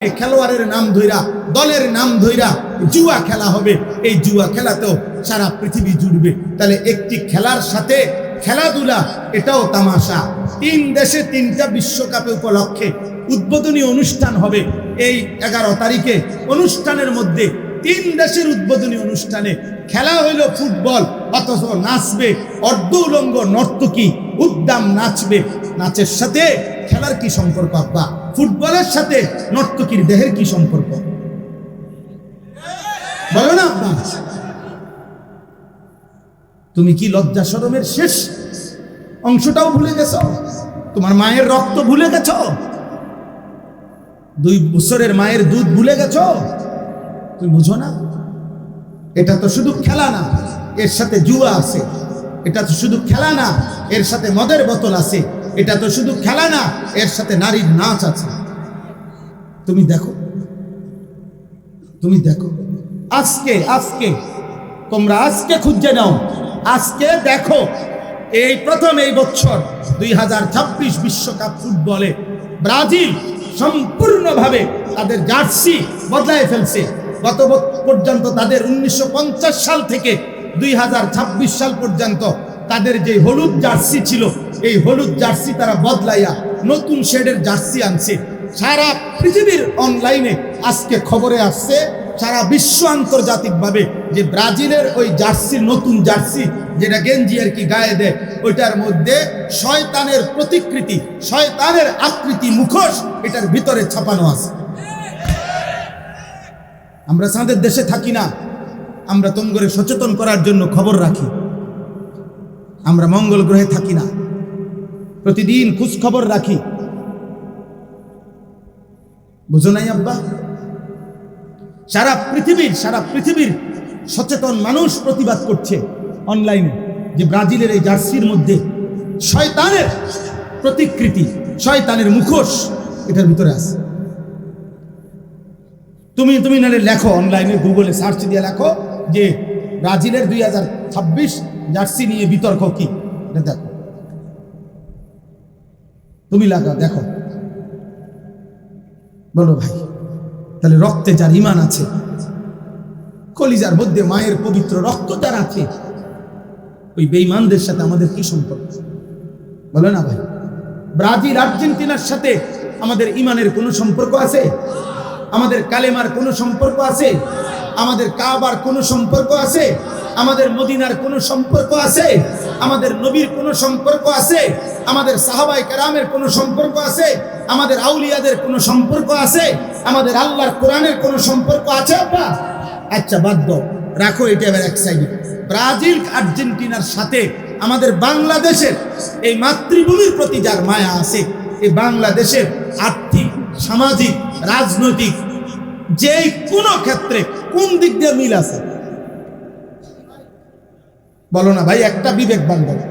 খেলোয়াড়ের নাম ধইরা দলের নাম ধইরা জুয়া খেলা হবে। এই জুয়া খেলাতেও সারা পৃথিবী জুড়বে। তাহলে একটি খেলার সাথে খেলাধুলা এটাও তামাশা। 3 দেশে 3টা বিশ্বকাপে উপলক্ষে উদ্বোধনী অনুষ্ঠান হবে এই 11 তারিখে। অনুষ্ঠানের মধ্যে 3 দেশের উদ্বোধনী অনুষ্ঠানে খেলা হইল ফুটবল, অথচ নাচবে অর্ধ উলঙ্গ নর্তকী, উদ্দাম নাচবে। নাচের সাথে খেলার কি সম্পর্ক আব্বা? ফুটবলের সাথে নর্তকীর দেহের কি সম্পর্ক বলো না আব্বা? তুমি কি লজ্জা শরমের শেষ অংশটাও ভুলে গেছ? তোমার মায়ের রক্ত ভুলে গেছ? 2 বছরের মায়ের দুধ ভুলে গেছ? তুমি বুঝো না? এটা তো শুধু খেলা না, এর সাথে জুয়া আছে। এটা তো শুধু খেলা না, এর সাথে মদের বোতল আছে। এটা তো শুধু খেলা না, এর সাথে নারীর নাচ আছে। তুমি দেখো, তুমি দেখো। আজকে তোমরা আজকে খুঁজে নাও, আজকে দেখো। এই প্রথম এই বছর 2026 বিশ্বকাপ ফুটবলে ব্রাজিল সম্পূর্ণভাবে তাদের জার্সি বদলায় ফেলছে। গত পর্যন্ত তাদের 1950 সাল থেকে 2026 সাল পর্যন্ত তাদের যে হলুদ জার্সি ছিল, এই হলুদ জার্সি তারা বদলাইয়া নতুন শেডের জার্সি আনছে। সারা পৃথিবীর অনলাইনে আজকে খবরে আসছে, সারা বিশ্ব আন্তর্জাতিকভাবে, যে ব্রাজিলের ওই জার্সির নতুন জার্সি, যেটা গেঞ্জি আর কি গায়ে দেয়, ওইটার মধ্যে শয়তানের প্রতিকৃতি, শয়তানের আকৃতি, মুখোশ এটার ভিতরে ছাপানো আছে। আমরা চাঁদের দেশে থাকি না, আমরা তোমরা সচেতন করার জন্য খবর রাখি। আমরা মঙ্গল গ্রহে থাকি না, প্রতিদিন খোঁজ খবর রাখি। বুঝো নাই আব্বা? সারা পৃথিবীর সচেতন মানুষ প্রতিবাদ করছে অনলাইনে, যে ব্রাজিলের এই জার্সির মধ্যে শয়তানের প্রতিকৃতি, শয়তানের মুখোশ এটার ভিতরে আছে। তুমি নালে লেখো, অনলাইনে গুগলে সার্চ দিয়ে লেখো যে ব্রাজিলের 2026 জার্সি নিয়ে বিতর্ক কি, এটা দেখো। তুমি লাগা দেখো, বলো ভাই, তাহলে রক্তে যার ঈমান আছে, কলিজার মধ্যে মায়ের পবিত্র রক্ত যার আছে, ওই বেঈমানদের সাথে আমাদের কি সম্পর্ক? বলো না ভাই। ব্রাজিল আর্জেন্টিনার সাথে আমাদের ঈমানের কোনো সম্পর্ক আছে? আমাদের কালেমার কোনো সম্পর্ক আছে? আমাদের কাবার কোনো সম্পর্ক আছে? আমাদের মদিনার কোনো সম্পর্ক আছে? আমাদের নবীর কোনো সম্পর্ক আছে? আমাদের সাহাবায়ে কেরামের কোনো সম্পর্ক আছে? আমাদের আউলিয়াদের কোনো সম্পর্ক আছে? আমাদের আল্লাহর কোরআনের কোনো সম্পর্ক আছে? আপনার আচ্ছা বাদ দাও, রাখো এটা এবার এক সাইডে। ব্রাজিল আর্জেন্টিনার সাথে আমাদের বাংলাদেশের এই মাতৃভূমির প্রতি যার মায়া আছে, এই বাংলাদেশের আর্থিক, সামাজিক, রাজনৈতিক যে কোনো ক্ষেত্রে কোন দিক দিয়ে মিল আছে? বলো না ভাই, একটা বিবেকবান বলো।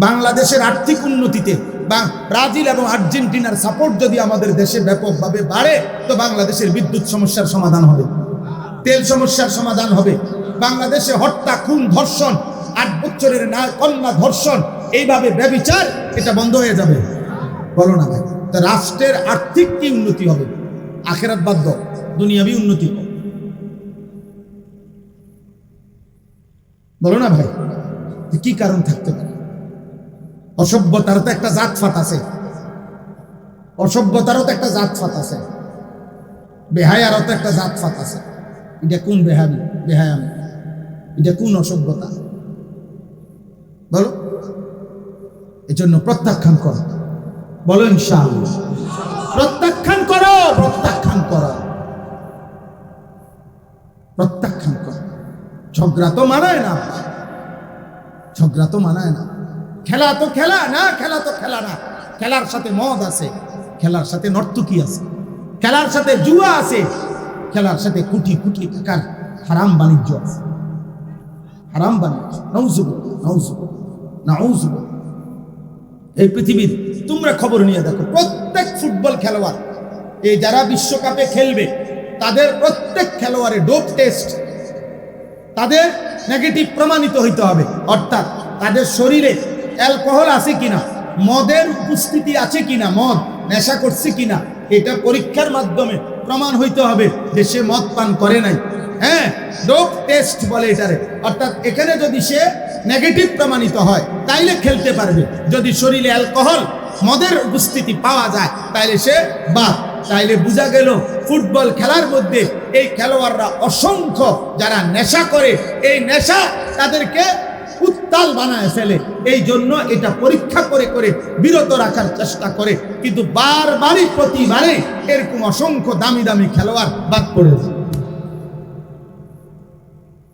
বাংলাদেশের আর্থিক উন্নতিতে বা ব্রাজিল এবং আর্জেন্টিনার সাপোর্ট যদি আমাদের দেশে ব্যাপকভাবে বাড়ে, তো বাংলাদেশের বিদ্যুৎ সমস্যার সমাধান হবে, তেল সমস্যার সমাধান হবে। বাংলাদেশে হত্যা, খুন, ধর্ষণ, 8 বছরের কন্যা ধর্ষণ, এইভাবে ব্যভিচার, এটা বন্ধ হয়ে যাবে। বলো না ভাই, তা রাষ্ট্রের আর্থিক কি উন্নতি হবে? আখেরাত বাদ দাও, দুনিয়াবি উন্নতি হবে। বলো না ভাই, কি কারণ থাকতে পারে? অসভ্যতারও তো একটা জাতফাত আছে, অসভ্যতারও তো একটা জাতফাত আছে, বেহায়ারও তো একটা জাতফাত আছে। এটা কোন বেহায়ামি? এটা কোন অসভ্যতা? বলো। এজন্য প্রত্যাখ্যান করো, বলো ইনশাআল্লাহ। প্রত্যাখ্যান করো, প্রত্যাখ্যান করো, প্রত্যাখ্যান করো। ঝগড়া তো মানায় না, ঝগড়া তো মানায় না। খেলা তো খেলা না, খেলা তো খেলা না। খেলার সাথে মদ আছে, খেলার সাথে নর্তকী আছে, খেলার সাথে জুয়া আছে, খেলার সাথে কোটি কোটি টাকার হারাম বাণিজ্য আছে, হারাম বাণিজ্য। নাউজুবিল্লাহ, নাউজুবিল্লাহ, নাউজুবিল্লাহ। এই পৃথিবীর তোমরা খবর নিয়ে দেখো, প্রত্যেক ফুটবল খেলোয়াড়, এই যারা বিশ্বকাপে খেলবে, তাদের প্রত্যেক খেলোয়াড়ের ডোপ টেস্ট, তাদের নেগেটিভ প্রমাণিত হইতে হবে। অর্থাৎ তাদের শরীরে অ্যালকোহল আছে কিনা, মদের উপস্থিতি আছে কিনা, মদ নেশা করছে কিনা, এটা পরীক্ষার মাধ্যমে প্রমাণ হইতে হবে যে সে মদ পান করে নাই। হ্যাঁ, ডোপ টেস্ট বলে এটারে। অর্থাৎ এখানে যদি সে নেগেটিভ প্রমাণিত হয় তাইলে খেলতে পারবে। যদি শরীরে অ্যালকোহল মদের উপস্থিতি পাওয়া যায় তাইলে সে বাদ। তাইলে বোঝা গেল ফুটবল খেলার মধ্যে এই খেলোয়াড়রা অসংখ্য যারা নেশা করে, এই নেশা তাদেরকে উত্তাল বানায় ফেলে। এই জন্য এটা পরীক্ষা করে করে বিরত রাখার চেষ্টা করে, কিন্তু বারবারই প্রতিবারে এরকম অসংখ্য দামি দামি খেলোয়াড় বাদ পড়ে যায়।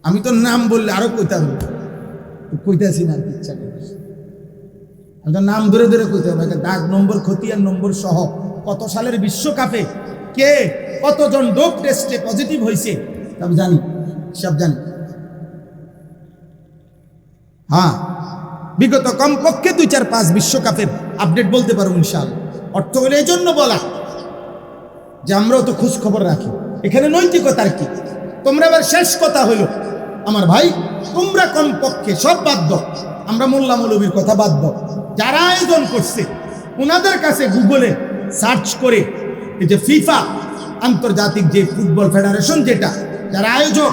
আমি তো নাম বললে আরো কইতাছি না, ইচ্ছা করছি আমি তো নাম ধরে ধরে কইতে হবে। দাগ নম্বর, খতিয়ান নম্বর সহ কত সালের বিশ্বকাপে কে কতজন ডোপ টেস্টে পজিটিভ হয়েছে আমি জানি, সব জানি। হ্যাঁ, বিগত কমপক্ষে 2-4-5 বিশ্বকাপের আপডেট বলতে পারবো ইনশাআল্লাহ। অর্থ হলে এই জন্য বলা যে আমরাও তো খোঁজ খবর রাখি। এখানে নৈতিকতার কি? তোমরা আবার শেষ কথা হলো আমার ভাই, তোমরা কমপক্ষে সব বাদ দাও, আমরা মোল্লা মৌলবীর কথা বাদ দাও, যারা আয়োজন করছে ওনাদের কাছে গুগলে সার্চ করে এই যে ফিফা আন্তর্জাতিক যে ফুটবল ফেডারেশন যেটা, যারা আয়োজক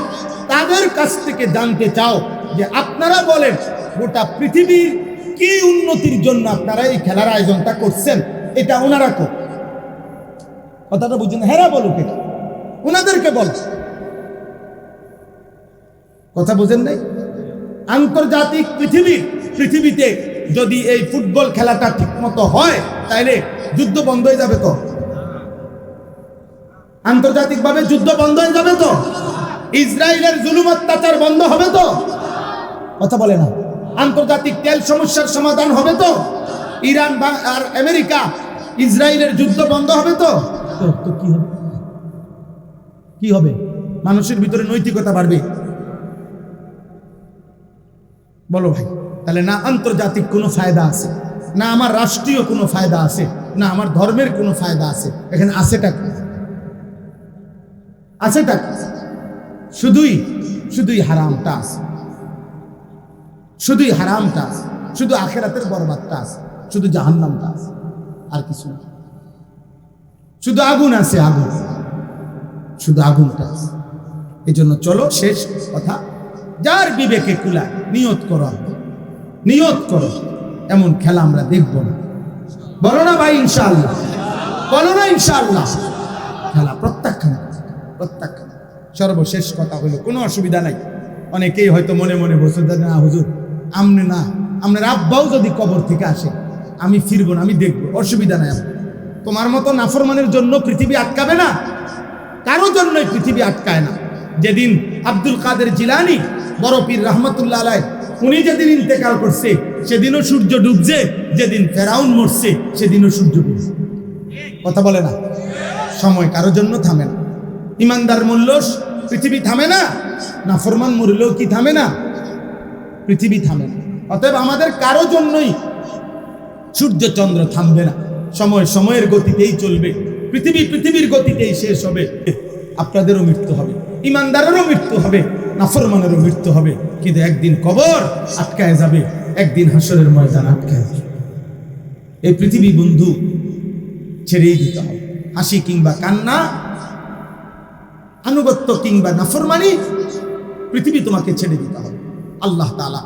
তাদের কাছ থেকে জানতে চাও যে আপনারা বলেন গোটা পৃথিবীর কি উন্নতির জন্য আপনারা এই খেলার আয়োজনটা করছেন, এটা ওনারা কো কথাটা বুঝছেন? হেরা বলুক, এটা ওনাদেরকে বল, কথা বুঝেন নাই? আন্তর্জাতিক পৃথিবীতে যদি এই ফুটবল খেলাটা ঠিক মতো হয় তাহলে যুদ্ধ বন্ধ হয়ে যাবে। তো আন্তর্জাতিকভাবে যুদ্ধ বন্ধ হয়ে যাবে, তো ইসরায়েলের জুলুম অত্যাচার বন্ধ হবে, তো কথা বলে না? আন্তর্জাতিক তেল সমস্যার সমাধান হবে, তো ইরান আর আমেরিকা ইসরায়েলের যুদ্ধ বন্ধ হবে, তো কি হবে? কি হবে? মানুষের ভিতরে নৈতিকতা বাড়বে। বলো ভাই, তাহলে না আন্তর্জাতিক কোনো ফায়দা আছে, না আমার রাষ্ট্রীয় কোনো ফায়দা আছে, না আমার ধর্মের কোনো ফায়দা আছে। এখানে আছেটা কি? আছেটা কি? শুধুই হারামটা আছে, শুধুই হারামটা আছে, শুধু আখেরাতের বরবাদটা আছে, শুধু জাহান্নামটা আছে, আর কিছু না। শুধু আগুন আছে, আগুন, শুধু আগুনটা আছে। এই জন্য চলো শেষ কথা, যার বিবেকে কুলায় নিয়ত করো এমন খেলা আমরা দেখব না। বলো না ভাই ইনশাআল্লাহ? বলো না ইনশাআল্লাহ? খেলা প্রত্যাখ্যান। সর্বশেষ কথা হলো, কোনো অসুবিধা নাই। অনেকেই হয়তো মনে মনে বসে না হুজুর আমনে না, আপনার আব্বাও যদি কবর থেকে আসে আমি ফিরবো না, আমি দেখবো, অসুবিধা নাই। তোমার মতো নাফরমানের জন্য পৃথিবী আটকাবে না, কারো জন্যই পৃথিবী আটকায় না। যেদিন আব্দুল কাদের জিলানী বড় পীর রহমতুল্লাহ আলাইহি উনি যেদিন ইন্তেকাল করছে সেদিনও সূর্য ডুবছে, যেদিন ফেরাউন মরছে সেদিনও সূর্য ডুবছে। কথা বলে না? সময় কারো জন্য থামে না। ইমানদার মূল্য পৃথিবী থামে না, নাফরমান মরলেও কি থামে না? পৃথিবী থামে না। অতএব আমাদের কারো জন্যই সূর্য চন্দ্র থামবে না। সময়ের গতিতেই চলবে। পৃথিবীর গতিতেই শেষ হবে। আপনাদেরও মৃত্যু হবে, ইমানদারেরও মৃত্যু হবে, নাফরমানেরও মৃত্যু হবে। কিন্তু একদিন কবর আটকায় যাবে, একদিন হাসরের ময়দান আটকায় যাবে। এই পৃথিবী বন্ধু ছেড়েই দিতে হবে। হাসি কিংবা কান্না, আনুগত্য কিংবা নাফরমানি, পৃথিবী তোমাকে ছেড়ে দিতে হবে। আল্লাহ তাআলা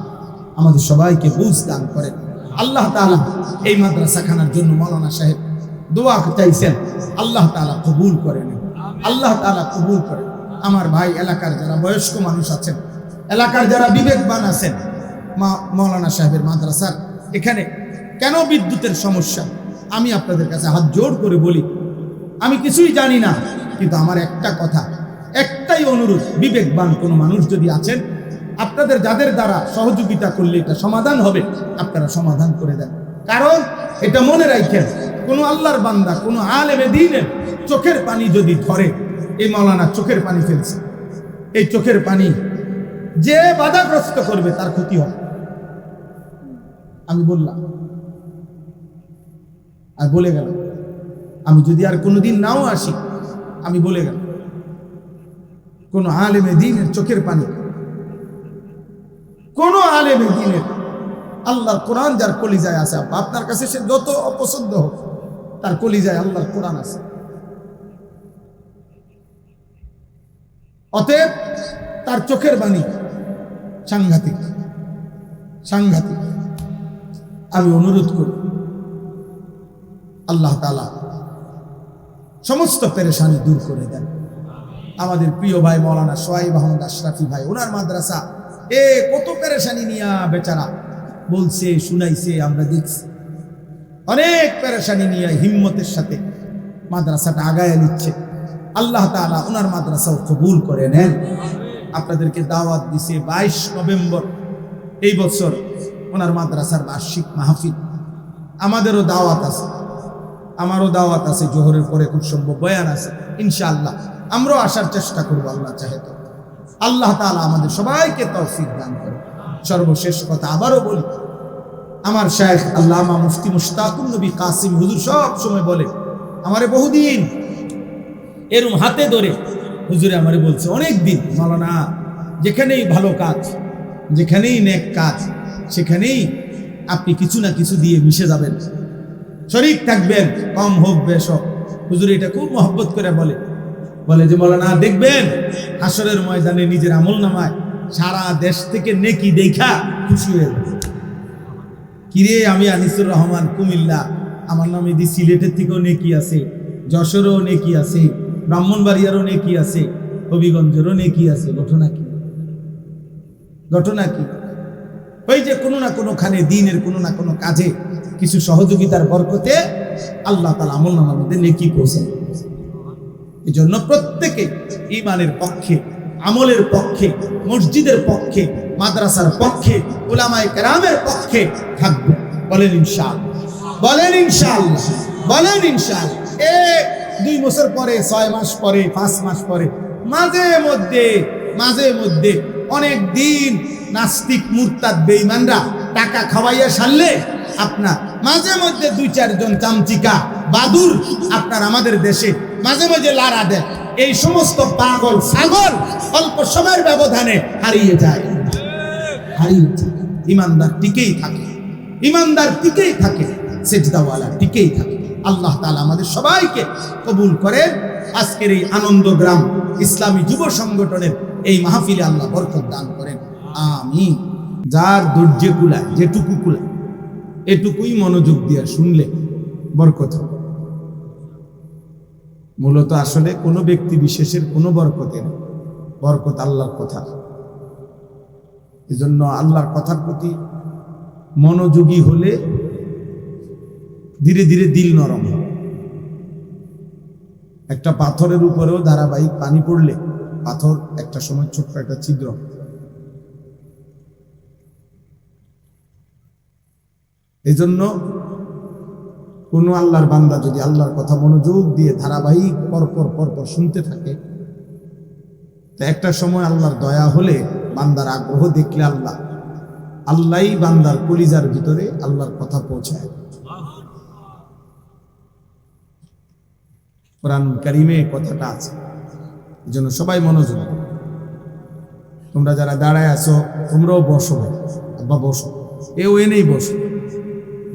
আমাদের সবাইকে বুঝ দান করেন। আল্লাহ তাআলা এই মাদ্রাসাখানার জন্য মৌলানা সাহেব দোয়া চাইছেন, আল্লাহ তাআলা কবুল করেন, আল্লাহ তাআলা কবুল করেন। আমার ভাই এলাকার যারা বয়স্ক মানুষ আছেন, এলাকার যারা বিবেকবান আছেন, মৌলানা সাহেবের মাদ্রাসার এখানে কেন বিদ্যুতের সমস্যা, আমি আপনাদের কাছে হাত জোড় করে বলি, আমি কিছুই জানি না, কিন্তু আমার একটা কথা, একটাই অনুরোধ, বিবেকবান কোনো মানুষ যদি আছেন, আপনাদের যাদের দ্বারা সহযোগিতা করলে এটা সমাধান হবে, আপনারা সমাধান করে দেন। কারণ এটা মনে রাখেন, কোনো আল্লাহর বান্দা, কোনো আলেমে দ্বীনের চোখের পানি যদি ধরে, এই মৌলানা চোখের পানি ফেলছে, এই চোখের পানি যে বাধাগ্রস্ত করবে তার ক্ষতি হবে। আমি বললাম আর বলে গেল, আমি যদি আর কোনোদিন নাও আসি, আমি বলে গেল, কোন আলেমে দ্বীনের চোখের পানি, কোন আলেমে দ্বীনের, আল্লাহর কোরআন যার কলিজায় আছে, আপনার কাছে সে যত অপছন্দ হোক, তার কলিজায় আল্লাহর কোরআন আছে, অতএব তার চোখের বাণী সাংঘাতিক সাংঘাতিক। আমি অনুরোধ করি আল্লাহ তাআলা সমস্ত পেরেশানি দূর করে দেন। আমাদের প্রিয় ভাই মৌলানা সোহাইব আহমদ আশরাফি ভাই, ওনার মাদ্রাসা কত পেরেশানি নিয়া বেচারা বলছে, শুনাইছে, আমরা দেখছি। অনেক পেরেশানি নিয়ে হিম্মতের সাথে মাদ্রাসাটা আগায় নিচ্ছে। আল্লাহ তাআলা ওনার মাদ্রাসাও কবুল করে নেন। আপনাদেরকে দাওয়াত দিছে 22 নভেম্বর এই বছর ওনার মাদ্রাসার বার্ষিক মাহফিল। আমাদেরও দাওয়াত আছে, আমারও দাওয়াত আছে, জোহরের পরে খুব সম্ভব বয়ান আছে। ইনশাআল্লাহ আমরাও আসার চেষ্টা করবো, আল্লাহ চাহে তো। আল্লাহ তাআলা আমাদের সবাইকে তৌফিক দান করে। সর্বশেষ কথা আবারও বলি, আমার শায়েখ আল্লামা মুফতি মুশতাকুন নবী কাসিম হুজুর সব সময় বলে, আমারে বহুদিন এরম হাতে ধরে হুজুরে আমারে বলছে অনেক দিন, মাওলানা যেখানেই ভালো কাজ, যেখানেই নেক কাজ, সেখানেই আপনি কিছু না কিছু দিয়ে মিশে যাবেন, শরীক থাকবেন, কম হোক বেশ হোক। হুজুর এটা খুব মহব্বত করে বলে যে মাওলানা দেখবেন হাসরের ময়দানে নিজের আমলনামায় সারা দেশ থেকে নেকি দেখা খুশি হয়ে যাবে। কিরে আমি আনিসুর রহমান কুমিল্লা, আমার নামে দি সিলেটের থেকেও নেকি আছে, যশোরও নেকি আছে, ব্রাহ্মণবাড়িয়ারও নেকি আছে, হবিগঞ্জেরও নেকি আছে। ঘটনা কি? ওই যে কোনো না কোনোখানে দিনের কোনো না কোনো কাজে কিছু সহযোগিতার বরকতে আল্লাহ তাআলা আমলনামার মধ্যে নেকি পৌঁছায়। এই জন্য প্রত্যেকে ঈমানের পক্ষে, আমলের পক্ষে, মসজিদের পক্ষে, মাদ্রাসার পক্ষে, উলামায়ে কেরামের পক্ষে থাকবে। বলেন ইনশাআল্লাহ, বলেন ইনশাআল্লাহ, বলেন ইনশাআল্লাহ। 2 বছর পরে, 6 মাস পরে, 5 মাস পরে, মাঝে মধ্যে অনেক দিন নাস্তিক মুরতাদ বেঈমানরা টাকা খাওয়াইয়া সারলে আপনার মাঝে মধ্যে 2-4 জন চামচিকা বাদুর আপনার আমাদের দেশে মাঝে মাঝে লাড়া দেয়। এই সমস্ত পাগল ছাগল অল্প সময়ের ব্যবধানে হারিয়ে যায়। ইমানদার টিকেই থাকে, ইমানদার টিকেই থাকে, সেজদাওয়ালা টিকেই থাকে। আল্লাহ তাআলা আমাদের সবাইকে কবুল করেন। আজকের এই আনন্দগ্রাম ইসলামী যুব সংগঠনের এই মাহফিলে আল্লাহ বরকত দান করেন, আমিন। যার ধৈর্য কুলায়, যেটুকু কুলায়, এটুকুই মনোযোগ দিয়ে শুনলে বরকত হবে। মূলত আসলে কোনো ব্যক্তি বিশেষের কোনো বরকতে নেই, বরকত আল্লাহর কথা। এজন্য আল্লাহর কথার প্রতি মনোযোগী হলে ধীরে ধীরে দিল নরম হয়। একটা পাথরের উপরেও ধারাবাহিক পানি পড়লে পাথর একটা সময় ছোট্ট একটা ছিদ্র। এজন্য কোনো আল্লাহর বান্দা যদি আল্লাহর কথা মনোযোগ দিয়ে ধারাবাহিক পরপর শুনতে থাকে, তো একটা সময় আল্লাহর দয়া হলে, বান্দার আগ্রহ দেখলে আল্লাহই বান্দার কলিজার ভিতরে আল্লাহর কথা পৌঁছায়। কোরআন কারীমে কথাটা আছে। এজন্য সবাই মনোযোগ। তোমরা যারা দাঁড়ায় আছো তোমরাও বসো, ভাই আব্বা বসো, এনেই বসো।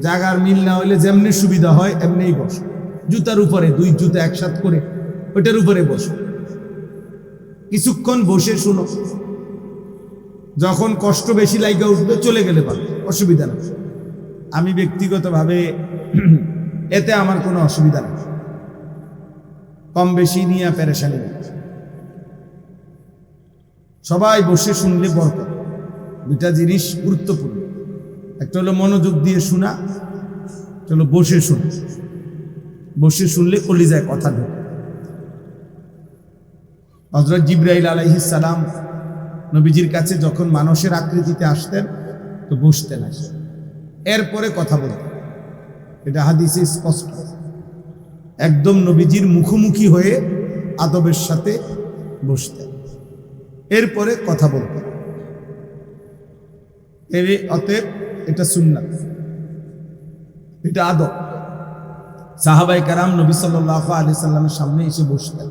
জায়গার মিল না হইলে যেমনি সুবিধা হয় এমনিই বসো। জুতার উপরে 2 জুতা একসাথে করে ওইটার উপরে বসো, কিছুক্ষণ বসে শুনো। যখন কষ্ট বেশি লাগা উঠবে চলে গেলে পারো, অসুবিধা নেই। আমি ব্যক্তিগতভাবে এতে আমার কোনো অসুবিধা নেই, কম বেশি নিয়ে পেরেশানি নেই। সবাই বসে শুনলে বরকত। 2টা জিনিস গুরুত্বপূর্ণ, একটা হলো মনোযোগ দিয়ে শোনা, একটা হলো বসে শোনা। বসে শুনলে কলিজায় কথা ঢোকে। হযরত জিবরাইল আলাইহিস সালাম নবীজির কাছে যখন মানুষের আকৃতিতে আসতেন তো বসতেন, এরপরে কথা বলতেন। এটা হাদিসে স্পষ্ট। একদম নবীজির মুখোমুখি হয়ে আদবের সাথে বসতেন, এরপরে কথা বলতেন। অতএব এটা সুন্নাত, এটা আদব। সাহাবায়ে কেরাম নবী সাল্লাল্লাহু আলাইহি সাল্লামের সামনে এসে বসতেন,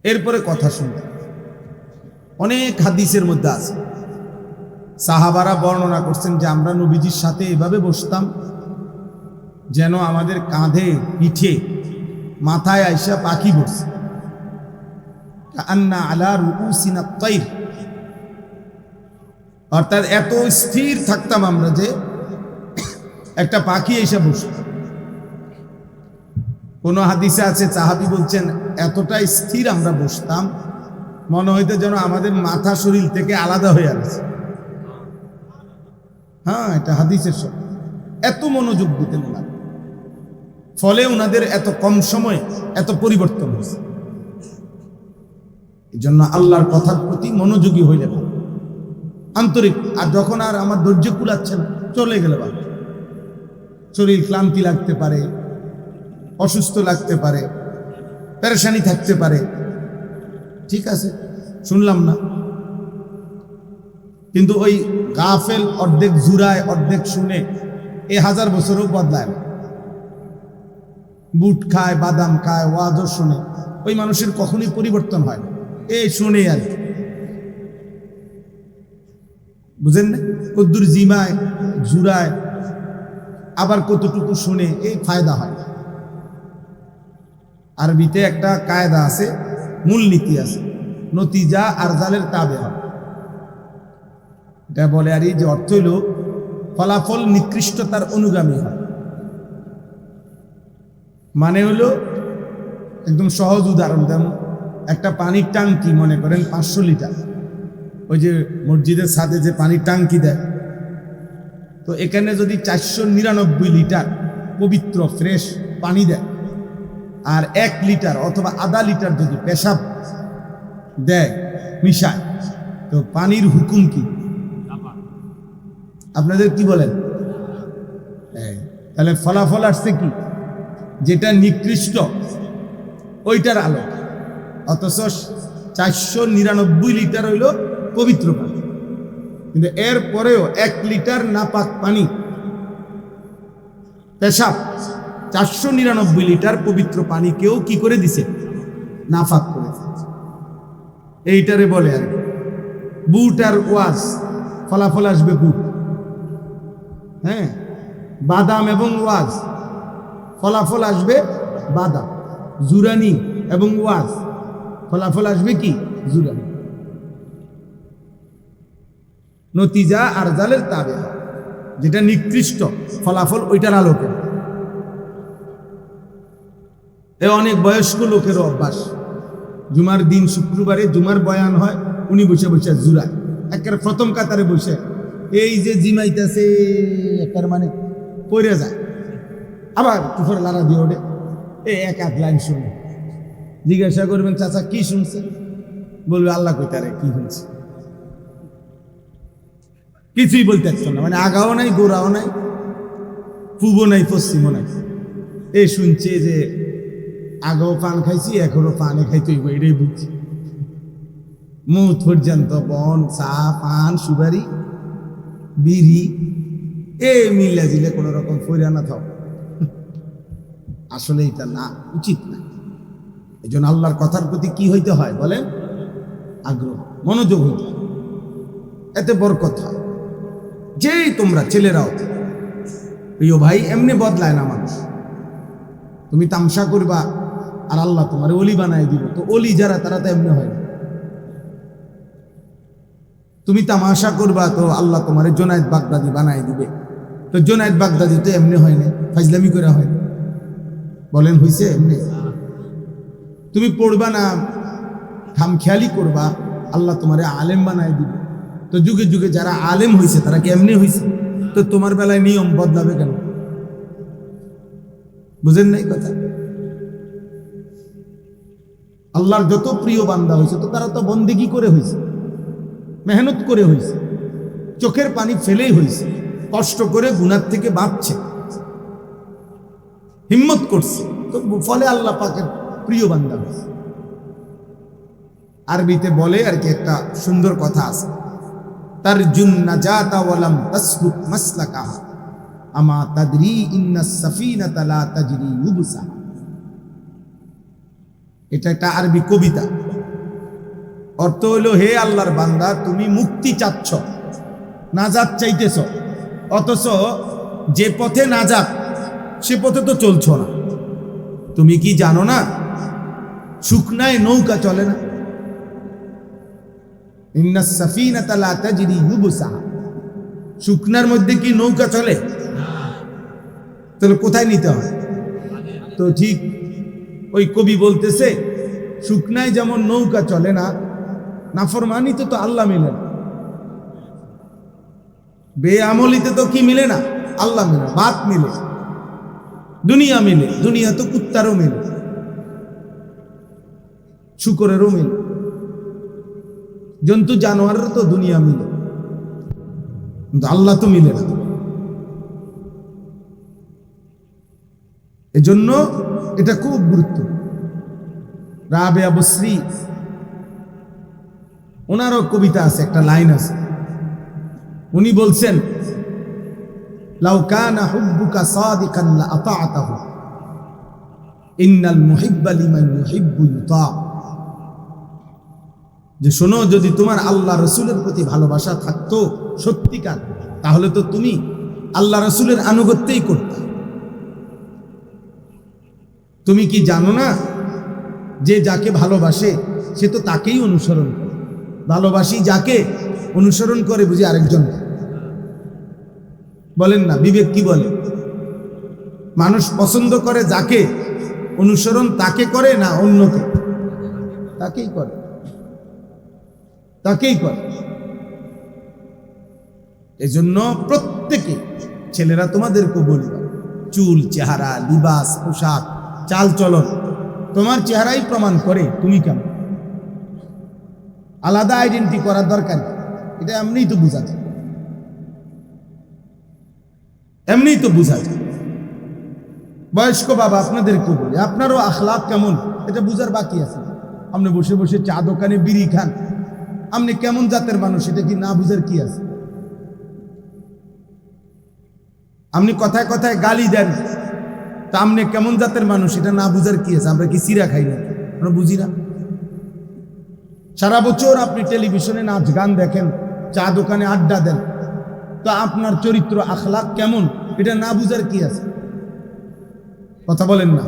এরপরে কথা শুনতেন। অনেক হাদিসের মধ্যে আছে, সাহাবারা বর্ণনা করছেন যে আমরা নবীজির সাথে এভাবে বসতাম যেন আমাদের কাঁধে, পিঠে, মাথায় আইসা পাখি বসছে। কাআন্না আলা রুউসিনা তাইর, অর্থাৎ এত স্থির থাকতাম আমরা যে একটা পাখি এসে বসত। কোন হাদিসে আছে সাহাবী বলছেন এতটাই স্থির আমরা বসতাম মনে হইতো যেন আমাদের মাথা শরীর থেকে আলাদা হয়ে আছে। হ্যাঁ, এটা হাদিসের সব, এত মনোযোগ দিতেন ওনারা, ফলে ওনাদের এত কম সময়ে এত পরিবর্তন হয়েছে। এই জন্য আল্লাহর কথার প্রতি মনোযোগী হইলে ভালো, আন্তরিক। আর যখন আর আমার ধৈর্য কুলাচ্ছে না, চলে গেলে ভালো। শরীর ক্লান্তি লাগতে পারে, অসুস্থ লাগতে পারে, পেরেশানি থাকতে পারে, ঠিক আছে, শুনলাম না। কিন্তু ওই গাফেল অর্ধেক জুরায় অর্ধেক শুনে এ 1000 বছরও বদলায় না। বুট খায়, বাদাম খায়, ওয়াজও শুনে, ওই মানুষের কখনোই পরিবর্তন হয় না। এই শুনে আর কি, বুঝেন না? কদ্দুর জিমায়, জুরায়, আবার কতটুকু শুনে, এই ফায়দা হয়। আরবিতে একটা কায়দা আছে, মূলনীতি আছে, নতিজা আরজালের তাবে হয়। এটা বলে আর যে অর্থ হইল ফলাফল নিকৃষ্টতার অনুগামী হয়। মানে হলো একদম সহজ উদাহরণ, যেমন একটা পানির টাঙ্কি, মনে করেন 500 লিটার, ওই যে মসজিদের ছাদে যে পানির টাঙ্কি দেয়, তো এখানে যদি 499 লিটার পবিত্র ফ্রেশ পানি দেয়, আর 1 লিটার অথবা আধা লিটার যদি পেশাব দেয় মিশায়, তো পানির হুকুম কি? আপনাদের কি বলেন? তাহলে ফলাফল আসছে কি? যেটা নিকৃষ্ট ওইটার আলো, অথচ 499 লিটার হইল পবিত্র পানি, কিন্তু এর পরেও 1 লিটার নাপাক পানি পেশাব 499 লিটার পবিত্র পানিকেও কি করে দিছে? নাফাক করে দিয়েছে। এইটারে বলে আর বুট আর ওয়াজ, ফলাফল আসবে বুট। হ্যাঁ, বাদাম এবং ওয়াজ, ফলাফল আসবে বাদাম। জুরানি এবং ওয়াজ, ফলাফল আসবে কি? জুরানি। নতিজা আর জালের তাবে, যেটা নিকৃষ্ট ফলাফল ওইটার আলোকে। এ অনেক বয়স্ক লোকেরও অভ্যাস, জুমার দিন শুক্রবারে জুমার বয়ান হয়, উনি বসে বসে জুরায়, একের প্রথম কাতারে বসে এই যে জিমাইতেছে, একের মানে পড়ে যায়, আবার কুফর লারা দিয়ে ওঠে, এই 1-8 লাইন শুনে জিজ্ঞাসা করবেন, চাচা কি শুনছে? বলবে আল্লাহ কইতারে কি শুনছে, কিছুই বলতে পারছো না, মানে আগাও নাই, গোড়াও নাই, পূবও নাই, পশ্চিমও নাই। এই শুনছে যে আগেও পান খাইছি, এখনো পানে খাইতে হইব, এটাই বুঝছি। মুখ পর্যন্ত বন, চা, পান, সুপারি, বিড়ি, এ মিল্লা জিলে কোন রকম ফইরা না থাও। আসলে এটা না, উচিত না। এই জন্য আল্লাহর কথার প্রতি কি হইতে হয় বলেন? আগ্রহ, মনোযোগ হইতে হয়, এতে বরকত হয়। যেই তোমরা ছেলেরাও, প্রিয় ভাই, এমনি বদলায় না মানুষ। তুমি তামসা করবা আর আল্লাহ তোমার অলি বানায় দিব, তো অলি যারা তারা তো এমনি হয় না। তুমি তামাশা করবা তো আল্লাহ তোমার জোনায়েদ বাগদাদি বানায় দিবে, তো জোনায়েদ বাগদাদি তো এমনি হয় না, ফাজলামি করে হয় না। বলেন হইছে এমনি? তুমি পড়বা না, খামখেয়ালি করবা, আল্লাহ তোমারে আলেম বানায় দিবে। তো যুগে যুগে যারা আলেম হইছে তারা কি এমনি হইছে? তো তোমার বেলায় নিয়ম বদলাবে কেন? বুঝেন নাই কথা? আল্লাহর যত প্রিয় বান্দা হয়েছে তো তারা তো বন্দেগী করে হয়েছে, মেহনত করে হয়েছে, চোখের পানি ফেলেই হয়েছে, কষ্ট করে গুনার থেকে বাঁচছে, হিম্মত করছে, তো ফলে আল্লাহ পাকের প্রিয় বান্দা হয়েছে। আরবিতে বলে আর কি, একটা সুন্দর কথা আছে, তারজুন নাজাতা ওয়ালাম তাসলুক মাসলাকাহা আমা তাদরি ইন্নাস সাফিনাতা লা তাজরি ইউবসা। এটা একটা আরবি কবিতা। অর্থ হলো, হে আল্লাহর বান্দা, তুমি মুক্তি চাচ্ছ, নাজাত চাইতেছ, অথচ যে পথে নাজাত সে পথে তো চলছ না। তুমি কি জানো না শুকনায় নৌকা চলে না? ইন্নাস সাফিনাতা লা তাজরি ইউবসা, শুকনার মধ্যে কি নৌকা চলে? তাহলে কোথায় নিতে হয়? তো ঠিক ওই কবি বলতেছে, শুকনায় যেমন নৌকা চলে না, নাফরমানিতে তো আল্লাহ মিলে না, বেআমলিতে তো কি মিলে না? আল্লাহ মিলে, বাত মিলে, দুনিয়া মিলে। দুনিয়া তো কুত্তারও মিলে, শুকরেরও মিলে, জন্তু জানোয়ারের তো দুনিয়া মিলে, কিন্তু আল্লাহ তো মিলে না। এজন্য এটা খুব গুরুত্ব। রাবেয়া বসরি ওনারও কবিতা আছে, একটা লাইন আছে, উনি বলছেন, লাউ কানা হুব্বুকা সাদিকান লা আতা'তাহু ইন্নাল মুহিব্বা লিমান ইউহিব্বু ইউতা। যে শোনো, যদি তোমার আল্লাহ রসুলের প্রতি ভালোবাসা থাকতো সত্যিকার, তাহলে তো তুমি আল্লাহ রসুলের আনুগত্যই করতে। তুমি কি জানো না যে যাকে ভালোবাসে সে তো তাকেই অনুসরণ করে? ভালোবাসি যাকে, অনুসরণ করে বুঝি আরেকজন। বলেন না, বিবেক কি বলে? মানুষ পছন্দ করে যাকে, অনুসরণ তাকে করে না অন্যকে? তাকেই করে, তাকেই করে। এজন্য প্রত্যেকে, ছেলেরা তোমাদেরকে বলি, চুল, চেহারা, লিবাস, পোশাক, চাল চলন তোমার চেহারাই প্রমাণ করে তুমি কেমন। আলাদা আইডেন্টি করার দরকার নেই, এটা এমনিই তো বোঝা যায়, এমনিই তো বোঝা যায়। বয়স্ক বাবা আপনাদেরকে বলি, আপনারও আখলাক কেমন এটা বুঝার বাকি আছে। আপনি বসে বসে চা দোকানে বিড়ি খান, আপনি কেমন জাতের মানুষ এটা কি না বুঝার কি আছে? আপনি কথায় কথায় গালি দেন, তা আপনি কেমন জাতের মানুষ এটা না বুঝার কি আছে? আমরা কি চিরা খাই না? আমরা বুঝি না? সারা বছর আপনি টেলিভিশনে নাচ গান দেখেন, চা দোকানে আড্ডা দেন, তা আপনার চরিত্র আখলাক কেমন এটা না বুঝার কি আছে? কথা বলেন না?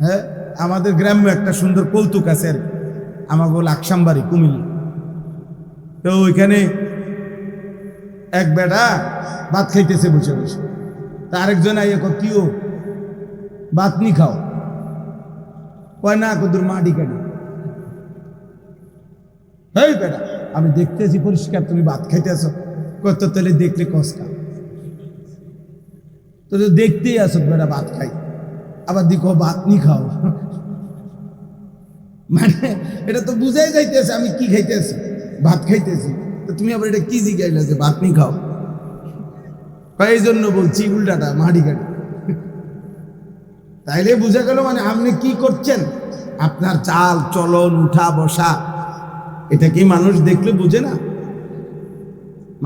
হ্যাঁ, আমাদের গ্রাম্য একটা সুন্দর কৌতুক আছে, আমাকে লাকসামবাড়ি কুমিল্লা। তো ওইখানে এক বেটা ভাত খাইতেছে বসে বসে, তা আরেকজন আইয়া কিও ভাত নি খাও? কয় না, কদুর মাটি কাটি। এই বেটা, আমি দেখতেছি পরিষ্কার তুমি ভাত খাইতেছ। কত তাহলে দেখলে কষ্টা, তো দেখতেই আসো বেটা ভাত খাই, আবার দেখো ভাত নি খাও। মানে এটা তো বুঝাই যাইতেছে আমি কি খাইতেছি, ভাত খাইতেছি। তো তুমি আবার এটা কি জিজ্ঞাসা যে ভাত নি খাও? এই জন্য বলছি উল্টাটা মাটি কাটি। তাইলে বুঝা গেল মানে আপনি কি করছেন, আপনার চাল চলন, উঠা বসা, এটা কি মানুষ দেখলে বুঝে না?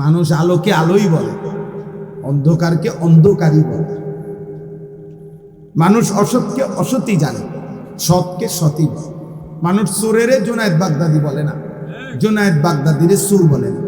মানুষ আলোকে আলোই বলে, অন্ধকারকে অন্ধকারই বলে। মানুষ অসৎকে অসৎই জানে, সৎকে সৎই বলে। মানুষ চোরেরে জোনায়েদ বাগদাদি বলে না, জোনায়েদ বাগদাদিরে চোর বলে না।